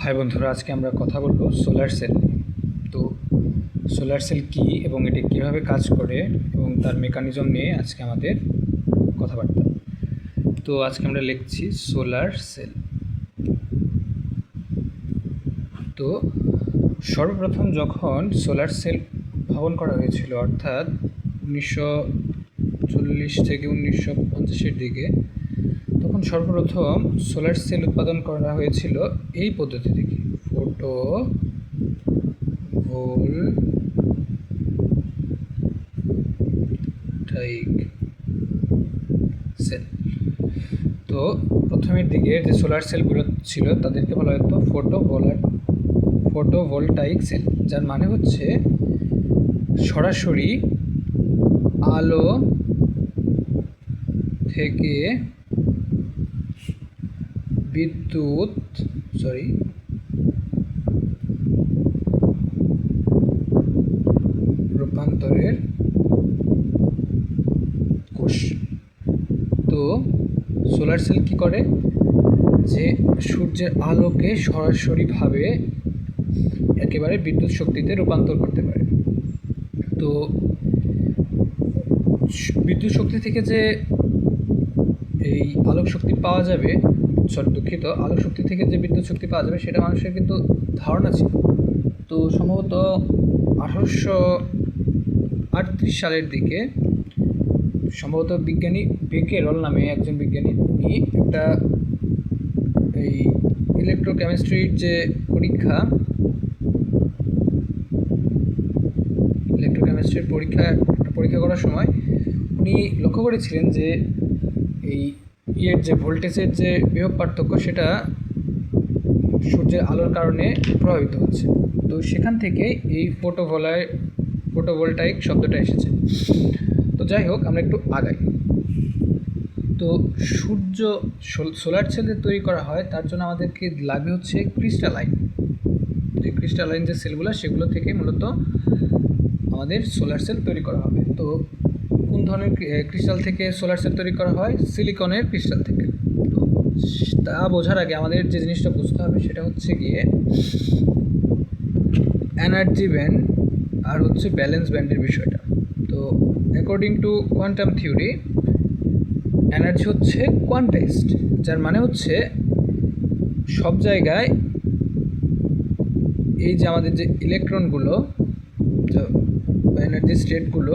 High বন্ধুরা, আজকে আমরা কথা বলবো সোলার সেল নিয়ে। তো সোলার সেল কী এবং এটি কীভাবে কাজ করে এবং তার মেকানিজম নিয়ে আজকে আমাদের কথাবার্তা। তো আজকে আমরা লিখছি সোলার সেল। তো সর্বপ্রথম যখন সোলার সেল উদ্ভাবন করা হয়েছিল, অর্থাৎ 1940 থেকে 1950-এর দিকে, তখন সর্বপ্রথম সোলার সেল উৎপাদন করা হয়েছিল এই পদ্ধতি থেকে, ফটো ভোল্টাইক সেল। তো প্রথমের দিকে যে সোলার সেলগুলো ছিল তাদেরকে বলা হতো ফটোভোল্টাইক সেল, যার মানে হচ্ছে সরাসরি আলো থেকে বিদ্যুৎ রূপান্তরের কোষ। তো সোলার সেল কী করে, যে সূর্যের আলোকে সরাসরিভাবে একেবারে বিদ্যুৎ শক্তিতে রূপান্তর করতে পারে। তো বিদ্যুৎ শক্তি থেকে যে এই আলোক শক্তি পাওয়া যাবে, আলোক শক্তি থেকে যে বিদ্যুৎ শক্তি পাওয়া যাবে সেটা মানুষের কিন্তু ধারণা ছিল। তো সম্ভবত 1838 সালের দিকে সম্ভবত বিজ্ঞানী বেকেরল নামে একজন বিজ্ঞানী, উনি একটা এই ইলেকট্রোকেমিস্ট্রির যে পরীক্ষা করার সময় উনি লক্ষ্য করেছিলেন যে এই যে ভোল্টেজের যে বিভব পার্থক্য সেটা সূর্যের আলোর কারণে প্রভাবিত হচ্ছে। তো সেখান থেকে এই ফটোভোল্টাইক শব্দটা এসেছে। তো যাই হোক, আমরা একটু আগাই। তো সোলার সেল তৈরি করা হয়, তার জন্য আমাদেরকে লাগবে হচ্ছে ক্রিস্টালাইন যে সেলগুলো, সেগুলো থেকে মূলত আমাদের সোলার সেল তৈরি করা হবে। তো কোন ধরনের ক্রিস্টাল থেকে সোলার সেল তৈরি করা হয়? সিলিকনের ক্রিস্টাল থেকে। তো তা বোঝার আগে আমাদের যে জিনিসটা বুঝতে হবে সেটা হচ্ছে গিয়ে এনার্জি ব্যান্ড আর হচ্ছে ব্যালেন্স ব্যান্ডের বিষয়টা। তো according to quantum theory, energy হচ্ছে কোয়ান্টাইজড, যার মানে হচ্ছে সব জায়গায় এই যে আমাদের যে ইলেকট্রনগুলো, এনার্জি স্টেটগুলো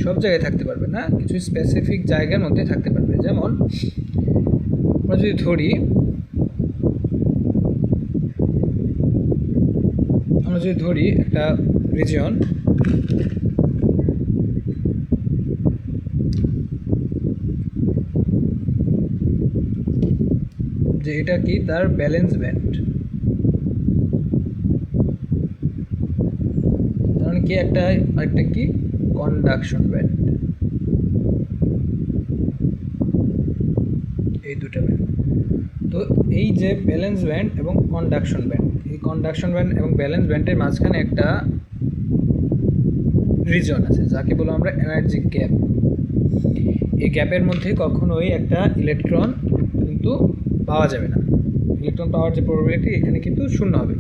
সব জায়গায় থাকতে পারবে না, কিছু স্পেসিফিক জায়গার মধ্যে থাকতে পারবে। যেমন আমরা যদি ধরি একটা রিজিয়ন, যে এটা কি তার ব্যালেন্স ব্যান্ড, কারণ কি আরেকটা কি কন্ডাকশন ব্যান্ড, এই দুটো ব্যান্ড। তো এই যে ব্যালেন্স ব্যান্ড এবং কন্ডাকশন ব্যান্ড, এই কন্ডাকশন ব্যান্ড এবং ব্যালেন্স ব্যান্ডের মাঝখানে একটা রিজন আছে, যাকে বলো আমরা এনার্জি গ্যাপ। এই গ্যাপের মধ্যে কখনোই একটা ইলেকট্রন কিন্তু পাওয়া যাবে না। ইলেকট্রন পাওয়ার যে প্রবাবিলিটি এখানে কিন্তু শূন্য হবে।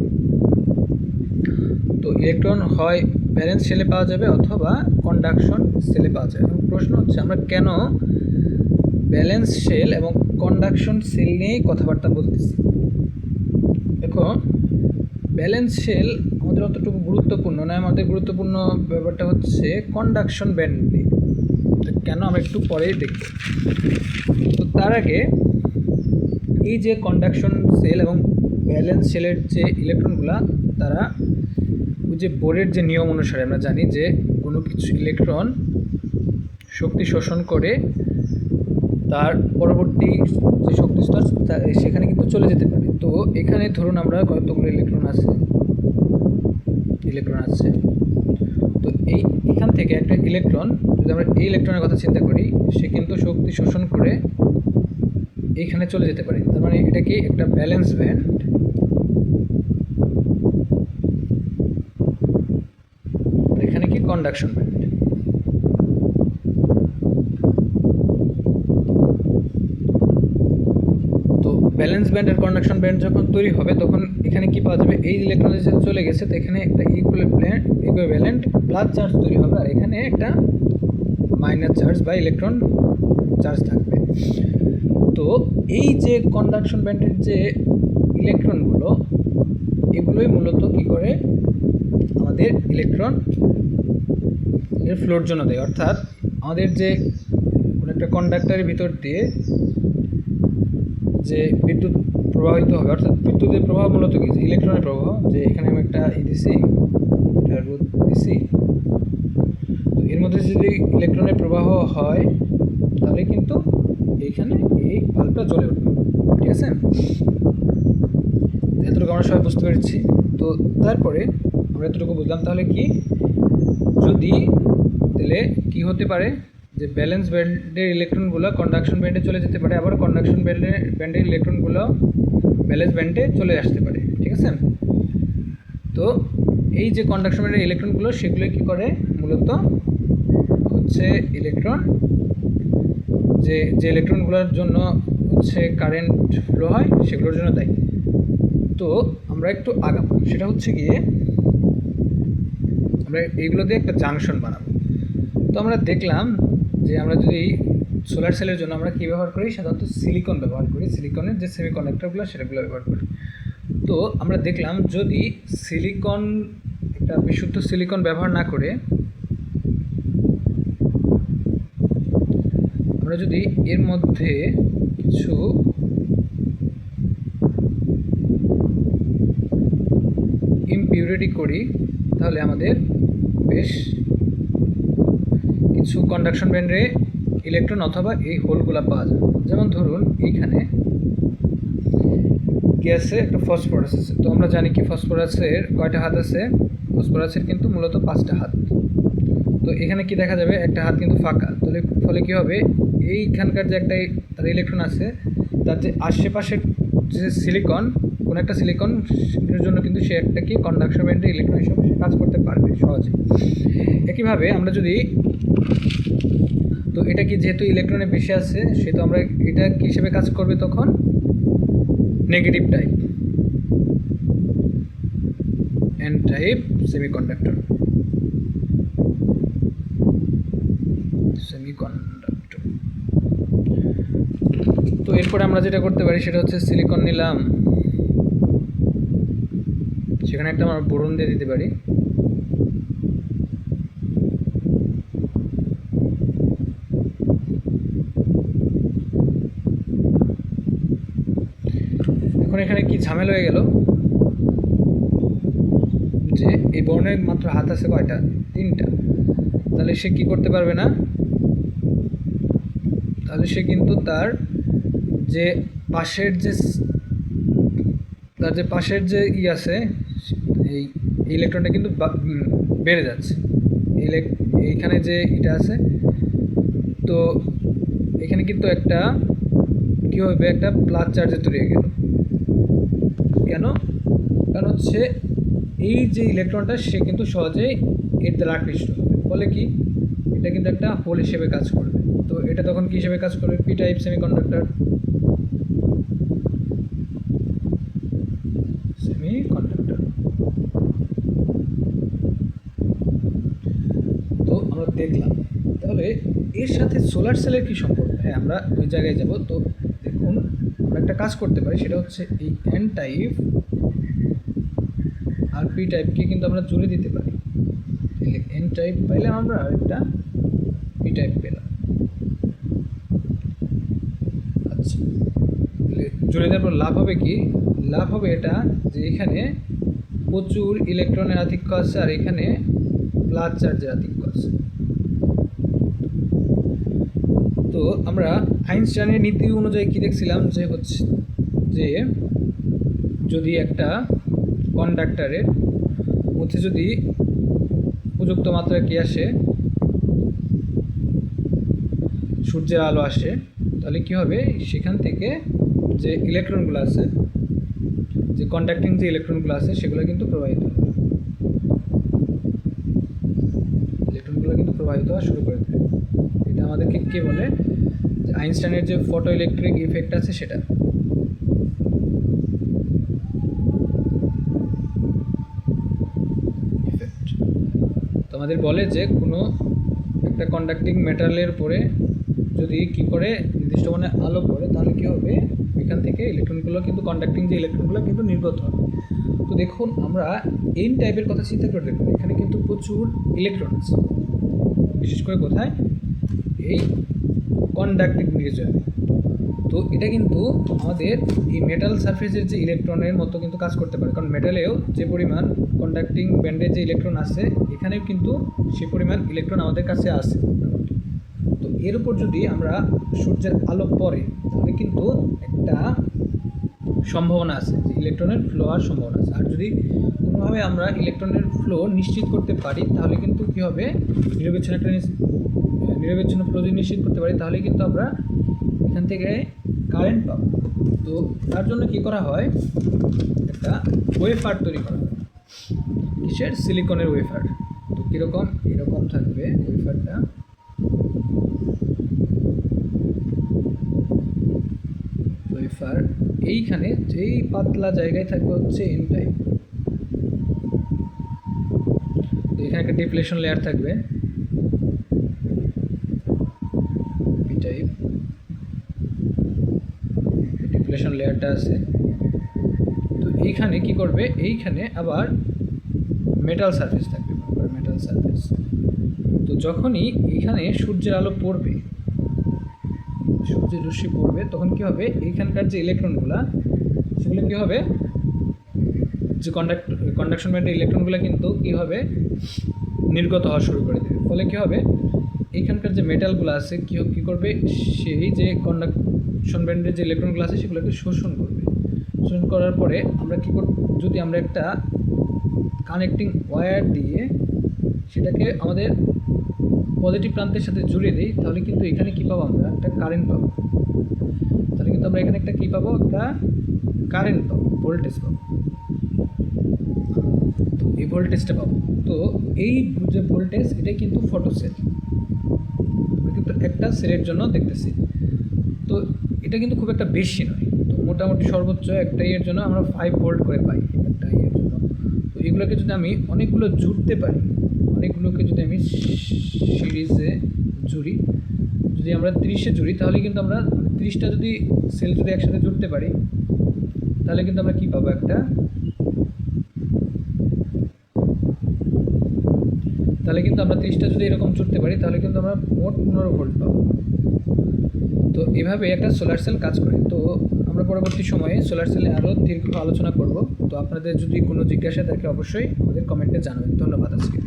তো ইলেকট্রন হয় ব্যালেন্স সেলে পাওয়া যাবে অথবা কন্ডাকশন সেলে পাওয়া যাবে। এবং প্রশ্ন হচ্ছে আমরা কেন ব্যালেন্স সেল এবং কন্ডাকশন সেল নিয়েই কথাবার্তা বলতেছি। দেখো, ব্যালেন্স সেল আমাদের অতটুকু গুরুত্বপূর্ণ নয়, আমাদের গুরুত্বপূর্ণ ব্যাপারটা হচ্ছে কন্ডাকশন ব্যান্ড নিয়ে। কেন আমরা একটু পরেই দেখব। তো তার আগে এই যে কন্ডাকশন সেল এবং ব্যালেন্স সেলের যে ইলেকট্রনগুলো, তারা ওই যে বোরের যে নিয়ম অনুসারে আমরা জানি যে কোনো কিছু ইলেকট্রন শক্তি শোষণ করে তার পরবর্তী যে শক্তি স্তর সেখানে কিন্তু চলে যেতে পারে। তো এখানে ধরুন আমরা কতগুলো ইলেকট্রন আছে। তো এখান থেকে একটা ইলেকট্রন, যদি আমরা এই ইলেকট্রনের কথা চিন্তা করি, সে কিন্তু শক্তি শোষণ করে এইখানে চলে যেতে পারে। তার মানে এটা কি একটা ব্যালেন্স ব্যান্ড, এখানে কি conduction band. Balance valence band আর কন্ডাকশন ব্যান্ড যখন তৈরি হবে তখন এখানে কি পাওয়া যাবে, এই ইলেকট্রন যে চলে গেছে তো এখানে একটা ইকুইভ্যালেন্ট প্লাস চার্জ তৈরি হবে, আর এখানে একটা মাইনাস চার্জ বা ইলেকট্রন চার্জ থাকবে। তো এই যে কন্ডাকশন ব্যান্ডের যে ইলেকট্রনগুলো, এগুলোই মূলত কী করে আমাদের ইলেকট্রন এর ফ্লোর জন্য দেয়। অর্থাৎ আমাদের যে কোনো একটা কন্ডাক্টরের ভিতর দিয়ে যে বিদ্যুৎ প্রবাহিত হবে, অর্থাৎ বিদ্যুতের প্রবাহ মূলত কি, যে ইলেকট্রনের প্রবাহ, যে এখানে আমি একটা দিছি, একটা রোধ দিছি, তো এর মধ্যে যদি ইলেকট্রনের প্রবাহ হয় তাহলে কিন্তু এইখানে এই বাল্বটা জ্বলে উঠবে। ঠিক আছে, এতটুকু আমরা সবাই বুঝতে পেরেছি। তো তারপরে আমরা এতটুকু বুঝলাম, তাহলে কি যদি তাহলে কি হতে পারে, যে ব্যালেন্স ব্যান্ডের ইলেকট্রনগুলো কন্ডাকশন ব্যান্ডে চলে যেতে পারে, আবার কন্ডাকশন ব্যান্ডের ইলেকট্রনগুলো ব্যালেন্স ব্যান্ডে চলে আসতে পারে। ঠিক আছে, তো এই যে কন্ডাকশন ব্যান্ডের ইলেকট্রনগুলো সেগুলো কী করে, মূলত হচ্ছে ইলেকট্রন যে ইলেকট্রনগুলোর জন্য হচ্ছে কারেন্ট ফ্লো হয় সেগুলোর জন্য দায়ী। তো আমরা একটু আগাবো, সেটা হচ্ছে গিয়ে আমরা এইগুলো দিয়ে একটা জাংশন বানাবো। তো আমরা দেখলাম যে আমরা যদি সোলার সেলের জন্য আমরা কী ব্যবহার করি, সাধারণত সিলিকন ব্যবহার করি, সিলিকনের যে সেমিকন্ডাক্টরগুলো সেটাগুলো ব্যবহার করি। তো আমরা দেখলাম যদি সিলিকন, একটা বিশুদ্ধ সিলিকন ব্যবহার না করে আমরা যদি এর মধ্যে কিছু ইমপিউরিটি করি তাহলে আমাদের বেশ কিছু কন্ডাকশন ব্যান্ডে ইলেকট্রন অথবা এই হোলগুলো পাওয়া যায়। যেমন ধরুন এইখানে কি আছে, একটা ফসফরাস আছে। তো আমরা জানি কি ফসফরাসের কয়টা হাত আছে, ফসফরাসের কিন্তু মূলত 5টা হাত। তো এখানে কি দেখা যাবে, একটা হাত কিন্তু ফাঁকা, তাহলে ফলে কী হবে, এইখানকার যে একটা তার ইলেকট্রন আছে তার যে আশেপাশের যে সিলিকন, কোনো একটা সিলিকনের জন্য কিন্তু সে একটা কি কন্ডাকশন ব্যান্ডের ইলেকট্রন হিসেবে সে কাজ করতে পারবে সহজে। একইভাবে আমরা যদি, তো এটা কি যেহেতু ইলেকট্রনে বেশি আছে সেহেতু আমরা এটা কি হিসেবে কাজ করবে, তখন negative type, N type semiconductor. তো এরপরে আমরা যেটা করতে পারি সেটা হচ্ছে সিলিকন নিলাম, সেখানে একটা আমরা বোরন দিয়ে দিতে পারি। এখন এখানে কি ঝামেলা হয়ে গেল, যে এই বোরনের মাত্র হাত আছে কয়টা, 3টা, তাহলে সে কি করতে পারবে না, তাহলে সে কিন্তু তার যে পাশের যে আছে এই ইলেকট্রনটা কিন্তু বেড়ে যাচ্ছে, এইখানে যে এটা আছে, তো এখানে কিন্তু একটা কী হবে, একটা প্লাস চার্জে তৈরি হয়ে গেল। কেন? কারণ হচ্ছে এই যে ইলেকট্রনটা সে কিন্তু সহজেই এর দ্বারা আকৃষ্ট হবে, ফলে কি এটা কিন্তু একটা হোল হিসেবে কাজ করবে। তো এটা তখন কী হিসেবে কাজ করবে, পি টাইপ সেমিকন্ডাক্টর। তো আমরা দেখলাম, তাহলে এর সাথে সোলার সেলের কী সম্পর্ক? হ্যাঁ, আমরা ওই জায়গায় যাব। তো দেখুন, আমরা একটা কাজ করতে পারি, সেটা হচ্ছে এই এন টাইপ আর পি টাইপকে কিন্তু আমরা জুড়ে দিতে পারি। এন টাইপ পাইলাম আমরা, আর একটা পি টাইপ পেলাম। আচ্ছা, জুড়ে দেওয়ার পর লাভ হবে কি, লাভ হবে এটা যে এখানে প্রচুর ইলেকট্রনের আধিক্য আছে আর এখানে প্লাস চার্জের আধিক্য আছে। তো আমরা আইনস্টাইনের নীতি অনুযায়ী কি দেখছিলাম, যে হচ্ছে যে যদি একটা কন্ডাক্টরের মধ্যে যদি উপযুক্ত মাত্রায় কি আসে, সূর্যের আলো আসে, তাহলে কি হবে, সেখান থেকে যে ইলেকট্রনগুলো আছে, যে কন্ডাক্টিং যে ইলেকট্রনগুলো আছে সেগুলো কিন্তু প্রবাহিত হবে, ইলেকট্রনগুলো কিন্তু প্রবাহিত হওয়া শুরু করে দেবে। এটা আমাদেরকে কে বলে, যে আইনস্টাইনের যে ফটো ইলেকট্রিক ইফেক্ট আছে সেটা। আমাদের বলে যে কোনো একটা কন্ডাক্টিং মেটালের উপরে যদি কী করে নির্দিষ্ট মানে আলো পড়ে তাহলে কী হবে, এখান থেকে ইলেকট্রনগুলো কিন্তু কন্ডাক্টিং যে ইলেকট্রনগুলো কিন্তু নির্গত হবে। তো দেখুন আমরা এন টাইপের কথা চিন্তা করে দেখুন, এখানে কিন্তু প্রচুর ইলেকট্রন আছে, বিশেষ করে কোথায়, এই কন্ডাক্টিং রিজিয়নে। তো এটা কিন্তু আমাদের এই মেটাল সারফেসের যে ইলেকট্রনের মতো কিন্তু কাজ করতে পারে, কারণ মেটালেও যে পরিমাণ কন্ডাক্টিং ব্যান্ডে যে ইলেকট্রন আছে এখানেও কিন্তু সেই পরিমাণ ইলেকট্রন আমাদের কাছে আছে। তো এর উপর যদি আমরা সূর্যের আলো পড়ে তাহলে কিন্তু একটা সম্ভাবনা আছে যে ইলেকট্রনের ফ্লো হওয়ার সম্ভাবনা আছে। আর যদি কোনোভাবে আমরা ইলেকট্রনের ফ্লো নিশ্চিত করতে পারি তাহলে কিন্তু কী হবে, নিরবিচ্ছিন্ন ফ্লো যদি নিশ্চিত করতে পারি তাহলে কিন্তু আমরা এখান থেকে কারেন্ট পাবো। তো তার জন্য কী করা হয়, একটা ওয়েফার তৈরি করা হয়, কিসের, সিলিকনের ওয়েফার। তো কীরকম, এরকম থাকবে ওয়েফারটা। ওয়েফার এইখানে যেই পাতলা জায়গায় থাকবে হচ্ছে এন টাইপ। তো এখানে একটা ডিপ্লেশন লেয়ার থাকবে পি টাইপ, ডিপ্লেশন লেয়ারটা আছে। তো এইখানে কি করবে, এইখানে আবার মেটাল সারফেস থাকবে, মেটাল সারফেস। তো যখনই এইখানে সূর্যের আলো পড়বে, সূর্যের রশ্মি পড়বে, তখন কি হবে, এইখানকার যে ইলেকট্রনগুলো সেগুলো কী হবে, যে কন্ডাকশন ব্যান্ডের ইলেকট্রনগুলো কিন্তু কী হবে, নির্গত হওয়া শুরু করে দেবে। ফলে কী হবে, এইখানকার যে মেটালগুলো আছে কী করবে, সেই যে কন্ডাকশন ব্যান্ডের যে ইলেকট্রনগুলো আছে সেগুলোকে শোষণ করবে। শোষণ করার পরে আমরা কী করব, যদি আমরা একটা কানেক্টিং ওয়্যার দিয়ে সেটাকে আমাদের পজিটিভ প্রান্তের সাথে জুড়ে দিই তাহলে কিন্তু এখানে কী পাবো, আমরা একটা কারেন্ট পাবো। তাহলে কিন্তু আমরা এখানে একটা কী পাবো, একটা কারেন্ট পাবো, ভোল্টেজ পাবো। তো এই ভোল্টেজটা পাবো। তো এই যে ভোল্টেজ এটাই কিন্তু ফটোসেল, আমরা কিন্তু একটা সেলের জন্য দেখতেছি। তো এটা কিন্তু খুব একটা বেশি নয়, তো মোটামুটি সর্বোচ্চ একটা ইয়ের জন্য আমরা 5 ভোল্ট করে পাই একটা ইয়ের জন্য। তো এগুলোকে যদি আমি অনেকগুলো জুড়তে পারি, অনেকগুলোকে যদি আমি সিরিজে জুড়ি, যদি আমরা 30-এ জুড়ি তাহলে কিন্তু আমরা 30টা যদি সেল যদি একসাথে জুড়তে পারি তাহলে কিন্তু আমরা কী পাবো, একটা, তাহলে কিন্তু আমরা 30টা যদি এরকম জুড়তে পারি তাহলে কিন্তু আমরা মোট 15 ভোল্ট পাবো। তো এভাবে একটা সোলার সেল কাজ করে। তো আমরা পরবর্তী সময়ে সোলার সেলে আরও দীর্ঘ আলোচনা করব। তো আপনাদের যদি কোনো জিজ্ঞাসা থাকে অবশ্যই আমাদের কমেন্টে জানাবেন। ধন্যবাদ আজকে।